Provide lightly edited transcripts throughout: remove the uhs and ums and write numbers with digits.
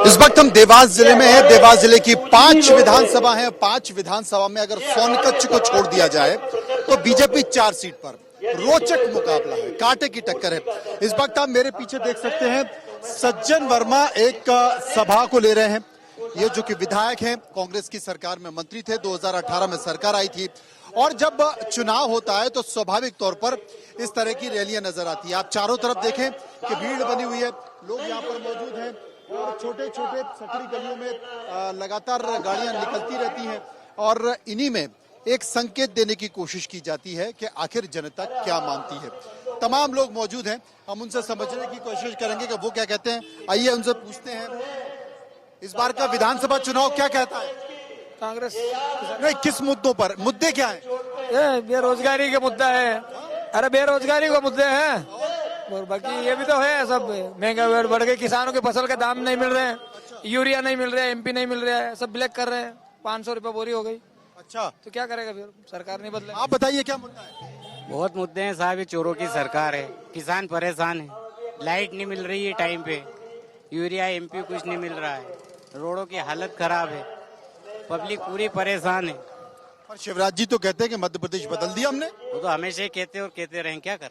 इस वक्त हम देवास जिले में हैं। देवास जिले की 5 विधानसभा हैं। 5 विधानसभा में अगर सोनकच्छ को छोड़ दिया जाए तो बीजेपी 4 सीट पर रोचक मुकाबला है, कांटे की टक्कर है। इस वक्त आप मेरे पीछे देख सकते हैं, सज्जन वर्मा एक सभा को ले रहे हैं। ये जो कि विधायक हैं, कांग्रेस की सरकार में मंत्री थे, 2018 में सरकार आई थी और जब चुनाव होता है तो स्वाभाविक तौर पर इस तरह की रैलियां नजर आती है। आप चारों तरफ देखें कि भीड़ बनी हुई है, लोग यहाँ पर मौजूद हैं और छोटे छोटे सकरी गलियों में लगातार गाड़ियां निकलती रहती हैं और इन्हीं में एक संकेत देने की कोशिश की जाती है कि आखिर जनता क्या मानती है। तमाम लोग मौजूद हैं, हम उनसे समझने की कोशिश करेंगे कि वो क्या कहते हैं। आइए उनसे पूछते हैं, इस बार का विधानसभा चुनाव क्या कहता है? कांग्रेस नहीं, किस मुद्दों पर? मुद्दे क्या है? ये बेरोजगारी का मुद्दा है। अरे बेरोजगारी का मुद्दे हैं और बाकी ये भी तो है, सब महंगा बढ़ गई, किसानों के फसल के दाम नहीं मिल रहे हैं, यूरिया नहीं मिल रहा है, एमपी नहीं मिल रहा है, सब ब्लैक कर रहे हैं, 500 रुपए बोरी हो गई। अच्छा, तो क्या करेगा फिर, सरकार नहीं बदले। आप बताइए क्या मुद्दा है? बहुत मुद्दे हैं साहब, ये चोरों की सरकार है, किसान परेशान है, लाइट नहीं मिल रही है टाइम पे, यूरिया एमपी कुछ नहीं मिल रहा है, रोडों की हालत खराब है, पब्लिक पूरी परेशान है। पर शिवराज जी तो कहते हैं कि मध्य प्रदेश बदल दिया हमने। वो तो हमेशा ही कहते और कहते रहे, क्या कर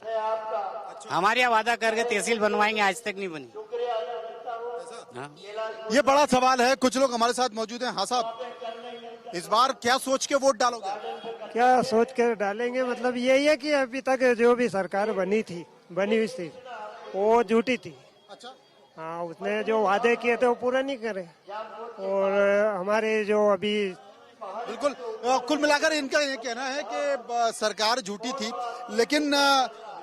हमारे यहाँ वादा करके तहसील बनवाएंगे, आज तक नहीं बनी। हाँ? ये बड़ा सवाल है। कुछ लोग हमारे साथ मौजूद हैं। हाँ साहब, इस बार क्या सोच के वोट डालोगे? क्या सोच कर डालेंगे, मतलब यही है कि अभी तक जो भी सरकार बनी हुई थी वो झूठी थी। अच्छा, हाँ, उसने जो वादे किए थे वो पूरा नहीं करे और हमारे जो अभी बिल्कुल। कुल मिलाकर इनका ये कहना है कि सरकार झूठी थी, लेकिन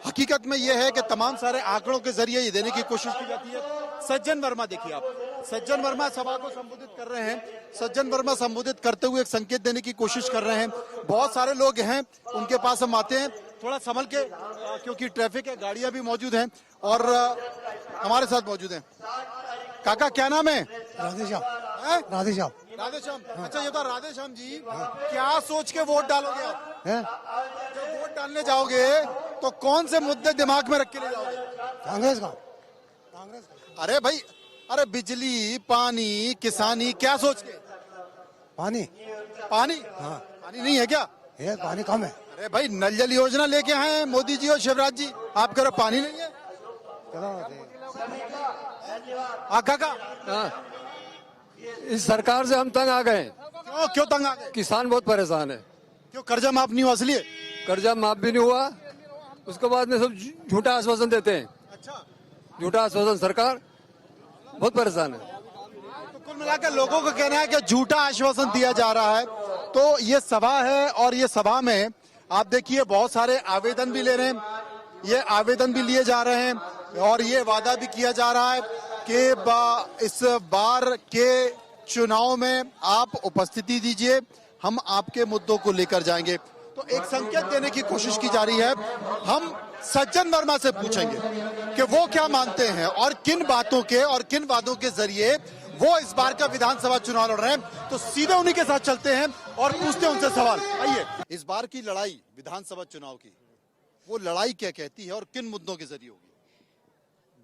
हकीकत में यह है कि तमाम सारे आंकड़ों के जरिए ये देने की कोशिश की जाती है। सज्जन वर्मा देखिए आप, सज्जन वर्मा सभा को संबोधित कर रहे हैं। सज्जन वर्मा संबोधित करते हुए एक संकेत देने की कोशिश कर रहे हैं। बहुत सारे लोग हैं, उनके पास हम आते हैं, थोड़ा संभल के, क्योंकि ट्रैफिक है, गाड़ियां भी मौजूद हैं और हमारे साथ मौजूद हैं। काका क्या नाम है? राधेश्याम। राधेश्याम। राधेश्याम, अच्छा ये तो राधेश्याम जी, क्या सोच के वोट डालोगे आप? जब वोट डालने जाओगे तो कौन से मुद्दे दिमाग में रख के ले जाओगे? कांग्रेस का। अरे भाई, अरे बिजली, पानी, किसानी, क्या सोच के? पानी। पानी? हाँ। पानी नहीं है क्या? ये पानी कम है। अरे भाई, नल जल योजना लेके आए हैं मोदी जी और शिवराज जी, आप कह रहे पानी नहीं है? काका, इस सरकार से हम तंग आ गए। क्यों तंग आ गए? किसान बहुत परेशान है। क्यों कर्जा माफ नहीं हुआ इसलिए? कर्जा माफ भी नहीं हुआ, उसके बाद में सब झूठा आश्वासन देते हैं। अच्छा, झूठा आश्वासन, सरकार बहुत परेशान है। तो कुल मिलाकर लोगों का कहना है कि झूठा आश्वासन दिया जा रहा है। तो ये सभा है और ये सभा में आप देखिए बहुत सारे आवेदन भी ले रहे हैं, ये आवेदन भी लिए जा रहे हैं और ये वादा भी किया जा रहा है कि इस बार के चुनाव में आप उपस्थिति दीजिए, हम आपके मुद्दों को लेकर जाएंगे। तो एक संकेत देने की कोशिश की जा रही है। हम सज्जन वर्मा से पूछेंगे कि वो क्या मानते हैं और किन बातों के और किन वादों के जरिए वो इस बार का विधानसभा चुनाव लड़ रहे हैं। तो सीधे उन्हीं के साथ चलते हैं और पूछते हैं उनसे सवाल। आइए, इस बार की लड़ाई विधानसभा चुनाव की, वो लड़ाई क्या कहती है और किन मुद्दों के जरिए होगी?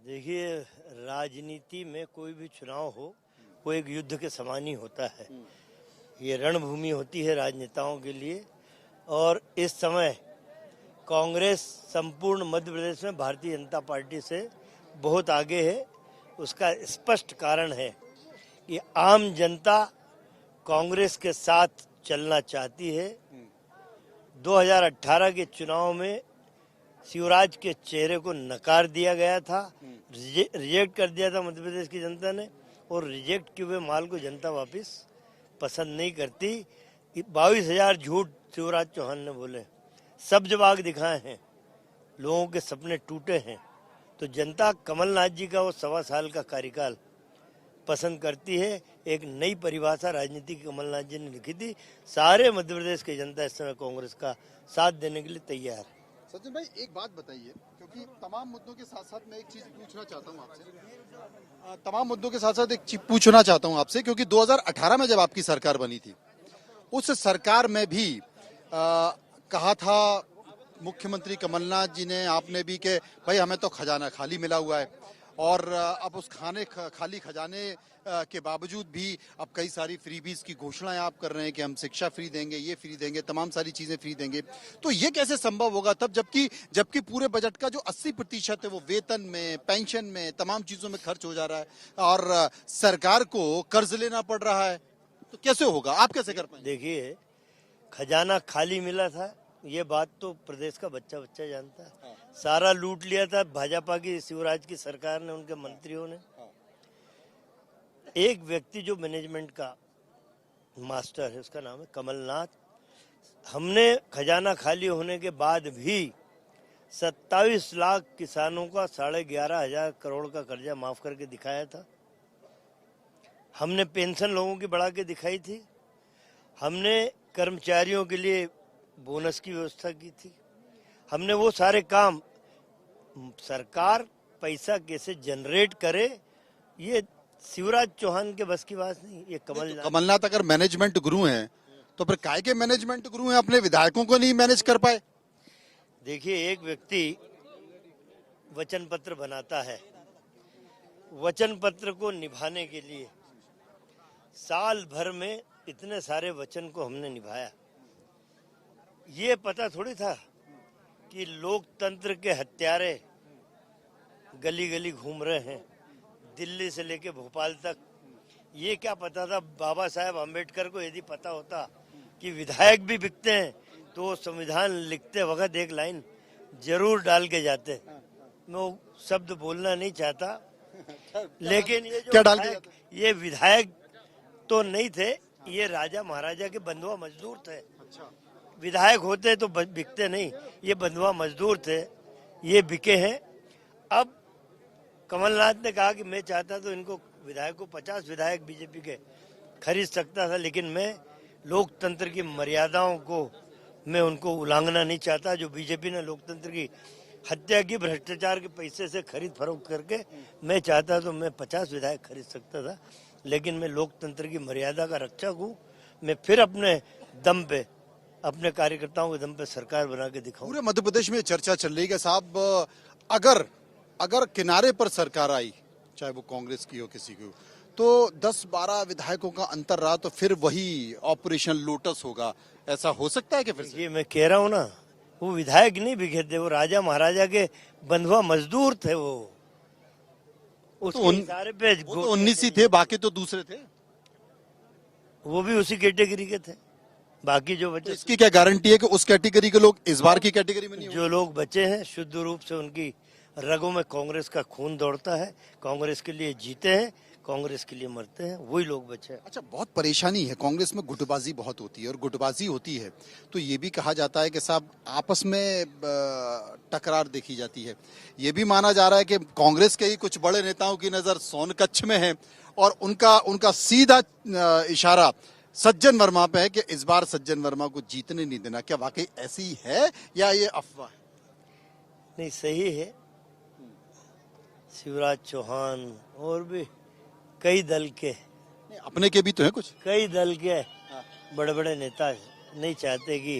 देखिए, राजनीति में कोई भी चुनाव हो वो एक युद्ध के समान ही होता है। ये रणभूमि होती है राजनेताओं के लिए और इस समय कांग्रेस संपूर्ण मध्य प्रदेश में भारतीय जनता पार्टी से बहुत आगे है। उसका स्पष्ट कारण है कि आम जनता कांग्रेस के साथ चलना चाहती है। 2018 के चुनाव में शिवराज के चेहरे को नकार दिया गया था, रिजेक्ट कर दिया था मध्य प्रदेश की जनता ने और रिजेक्ट किए हुए माल को जनता वापस पसंद नहीं करती। 22,000 झूठ शिवराज चौहान ने बोले, सब जवाब दिखाए हैं, लोगों के सपने टूटे हैं। तो जनता कमलनाथ जी का वो 1.25 साल का कार्यकाल पसंद करती है। एक नई परिभाषा राजनीति की कमलनाथ जी ने लिखी थी। सारे मध्य प्रदेश की जनता इस समय कांग्रेस का साथ देने के लिए तैयार है। सचिन भाई, एक बात बताइए, क्योंकि तमाम मुद्दों के साथ साथ मैं एक चीज पूछना चाहता हूं आपसे। तमाम मुद्दों के साथ साथ एक चीज पूछना चाहता हूं आपसे, क्योंकि 2018 में जब आपकी सरकार बनी थी, उस सरकार में भी कहा था मुख्यमंत्री कमलनाथ जी ने, आपने भी, कि भाई हमें तो खजाना खाली मिला हुआ है और अब उस खाली खजाने के बावजूद भी अब कई सारी फ्रीबीज की घोषणाएं आप कर रहे हैं कि हम शिक्षा फ्री देंगे, ये फ्री देंगे, तमाम सारी चीजें फ्री देंगे। तो ये कैसे संभव होगा तब जबकि पूरे बजट का जो 80% है वो वेतन में, पेंशन में, तमाम चीजों में खर्च हो जा रहा है और सरकार को कर्ज लेना पड़ रहा है। तो कैसे होगा, आप कैसे कर पाएंगे? देखिए, खजाना खाली मिला था, ये बात तो प्रदेश का बच्चा बच्चा जानता है। सारा लूट लिया था भाजपा की, शिवराज की सरकार ने, उनके मंत्रियों ने। एक व्यक्ति जो मैनेजमेंट का मास्टर है, उसका नाम है कमलनाथ। हमने खजाना खाली होने के बाद भी 27 लाख किसानों का 11,500 करोड़ का कर्जा माफ करके दिखाया था। हमने पेंशन लोगों की बढ़ा के दिखाई थी। हमने कर्मचारियों के लिए बोनस की व्यवस्था की थी। हमने वो सारे काम, सरकार पैसा कैसे जनरेट करे, ये शिवराज चौहान के बस की बात नहीं, ये कमलनाथ अगर मैनेजमेंट गुरु हैं तो फिर काय के मैनेजमेंट गुरु हैं, अपने विधायकों को नहीं मैनेज कर पाए? देखिए, एक व्यक्ति वचन पत्र बनाता है, वचन पत्र को निभाने के लिए साल भर में इतने सारे वचन को हमने निभाया। ये पता थोड़ी था कि लोकतंत्र के हत्यारे गली गली घूम रहे हैं, दिल्ली से लेके भोपाल तक। ये क्या पता था बाबा साहेब अम्बेडकर को? यदि पता होता कि विधायक भी बिकते हैं तो वो संविधान लिखते वक्त एक लाइन जरूर डाल के जाते। मैं वो शब्द बोलना नहीं चाहता, लेकिन ये जो क्या डाल के ये विधायक तो नहीं थे, ये राजा महाराजा के बंधुआ मजदूर थे। विधायक होते तो बिकते नहीं, ये बंधुआ मजदूर थे, ये बिके हैं। अब कमलनाथ ने कहा कि मैं चाहता तो इनको विधायक को 50 विधायक बीजेपी के खरीद सकता था, लेकिन मैं लोकतंत्र की मर्यादाओं को मैं उनको उल्लंघना नहीं चाहता। जो बीजेपी ने लोकतंत्र की हत्या की भ्रष्टाचार के पैसे से खरीद फरोख्त करके, मैं चाहता तो मैं 50 विधायक खरीद सकता था, लेकिन मैं लोकतंत्र की मर्यादा का रक्षक हूँ। मैं फिर अपने दम पे, अपने कार्यकर्ताओं के दम पे सरकार बना के दिखाऊं। पूरे मध्य प्रदेश में चर्चा चल रही है कि साहब अगर किनारे पर सरकार आई, चाहे वो कांग्रेस की हो किसी की हो, तो 10-12 विधायकों का अंतर रहा तो फिर वही ऑपरेशन लोटस होगा। ऐसा हो सकता है कि फिर से? ये मैं कह रहा हूँ ना, वो विधायक नहीं बिके थे, वो राजा महाराजा के बंधुआ मजदूर थे। वो उसके इशारे पे वो तो 19 ही थे, बाकी तो दूसरे थे। वो भी उसी कैटेगरी के थे। बाकी जो बचे, इसकी क्या गारंटी है कि उस कैटेगरी के लोग इस बार की कैटेगरी में नहीं होंगे? जो लोग बचे हैं शुद्ध रूप से उनकी रगों में कांग्रेस का खून दौड़ता है, कांग्रेस के लिए जीते हैं, कांग्रेस के लिए मरते हैं, वही लोग बचे हैं। अच्छा, बहुत परेशानी है कांग्रेस में, गुटबाजी बहुत होती है और गुटबाजी होती है तो ये भी कहा जाता है कि साहब आपस में टकरार देखी जाती है। ये भी माना जा रहा है कि कांग्रेस के ही कुछ बड़े नेताओं की नजर सोनकच्छ में है और उनका सीधा इशारा सज्जन वर्मा पे है कि इस बार सज्जन वर्मा को जीतने नहीं देना। क्या वाकई ऐसी है या ये अफवाह है? नहीं, सही है। शिवराज चौहान और भी कई दल के, अपने के भी तो है कुछ, कई दल के बड़े बड़े नेता नहीं चाहते कि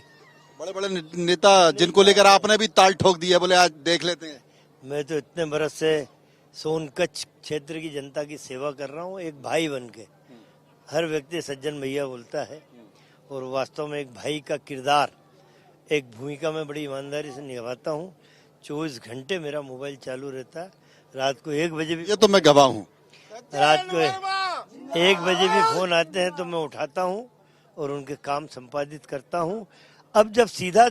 बड़े बड़े नेता जिनको लेकर आपने भी ताल ठोक दिया, बोले आज देख लेते हैं। मैं तो इतने बरस से सोनकच्छ क्षेत्र की जनता की सेवा कर रहा हूँ, एक भाई बन के। हर व्यक्ति सज्जन भैया बोलता है और वास्तव में एक भाई का किरदार, एक भूमिका में बड़ी ईमानदारी से निभाता हूँ। 24 घंटे मेरा मोबाइल चालू रहता है। रात को 1 बजे भी, ये तो मैं गवाह हूँ, रात को 1 बजे भी फोन आते हैं तो मैं उठाता हूँ और उनके काम संपादित करता हूँ। अब जब सीधा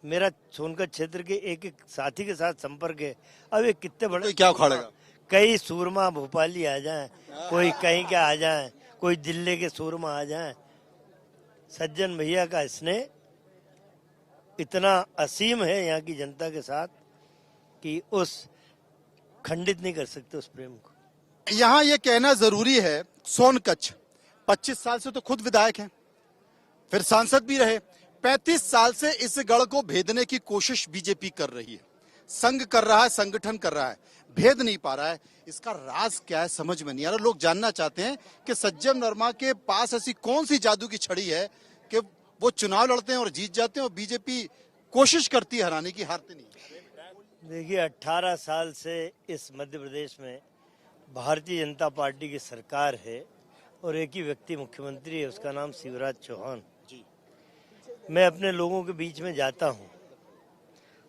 मेरा सोनकच्छ क्षेत्र के एक एक साथी के साथ संपर्क है, अब ये कितने बड़े, कोई क्या उखाड़ेगा? कई सूरमा भोपाली आ जाएं, कोई कहीं के आ जाएं, कोई दिल्ली के सूरमा आ जाएं। सज्जन भैया का स्नेह इतना असीम है यहाँ की जनता के साथ कि उस खंडित नहीं कर सकते उस प्रेम को। यहाँ ये कहना जरूरी है, सोनकच्छ 25 साल से तो खुद विधायक हैं, फिर सांसद भी रहे। 35 साल से इस गढ़ को भेदने की कोशिश बीजेपी कर रही है, संघ कर रहा है, संगठन कर रहा है, भेद नहीं पा रहा है। इसका राज क्या है समझ में नहीं आ रहा। लोग जानना चाहते हैं कि सज्जन वर्मा के पास ऐसी कौन सी जादू की छड़ी है कि वो चुनाव लड़ते हैं और जीत जाते हैं और बीजेपी कोशिश करती है हराने की, हारते नहीं। देखिए, 18 साल से इस मध्य प्रदेश में भारतीय जनता पार्टी की सरकार है और एक ही व्यक्ति मुख्यमंत्री है, उसका नाम शिवराज चौहान। मैं अपने लोगों के बीच में जाता हूं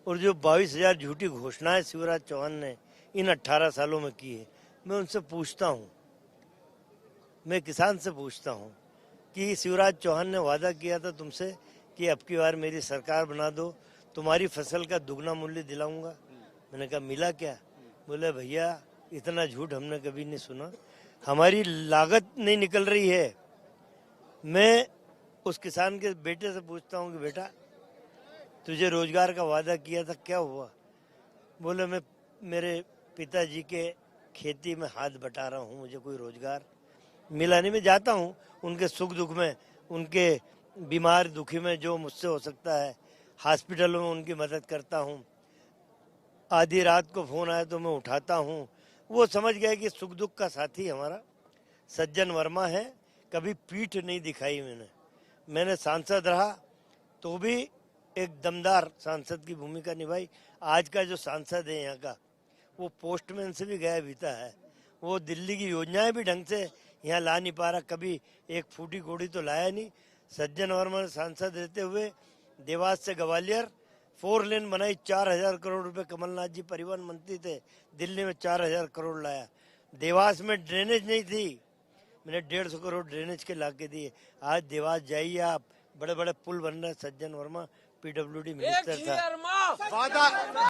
और जो 22,000 झूठी घोषणाएं शिवराज चौहान ने इन 18 सालों में की है, मैं उनसे पूछता हूं, मैं किसान से पूछता हूं कि शिवराज चौहान ने वादा किया था तुमसे कि अब की बार मेरी सरकार बना दो, तुम्हारी फसल का दुगना मूल्य दिलाऊंगा। मैंने कहा मिला क्या? बोले भैया इतना झूठ हमने कभी नहीं सुना, हमारी लागत नहीं निकल रही है। मैं उस किसान के बेटे से पूछता हूँ कि बेटा तुझे रोजगार का वादा किया था, क्या हुआ? बोले मैं मेरे पिताजी के खेती में हाथ बटा रहा हूँ, मुझे कोई रोजगार मिला नहीं। मैं जाता हूँ उनके सुख दुख में, उनके बीमार दुखी में जो मुझसे हो सकता है, हॉस्पिटलों में उनकी मदद करता हूँ। आधी रात को फोन आया तो मैं उठाता हूँ। वो समझ गए कि सुख दुख का साथी हमारा सज्जन वर्मा है। कभी पीठ नहीं दिखाई मैंने सांसद रहा तो भी एक दमदार सांसद की भूमिका निभाई। आज का जो सांसद है यहाँ का, वो पोस्टमैन से भी गया बीता है। वो दिल्ली की योजनाएं भी ढंग से यहाँ ला नहीं पा रहा, कभी एक फूटी कोड़ी तो लाया नहीं। सज्जन वर्मा ने सांसद रहते हुए देवास से ग्वालियर 4 लेन बनाई, 4,000 करोड़ रुपए कमलनाथ जी परिवहन मंत्री थे, दिल्ली में 4,000 करोड़ लाया। देवास में ड्रेनेज नहीं थी, मैंने 150 करोड़ ड्रेनेज के ला के दिए। आज देवास जाइए आप, बड़े बड़े पुल बन रहे हैं। सज्जन वर्मा PWD मिनिस्टर था। वादा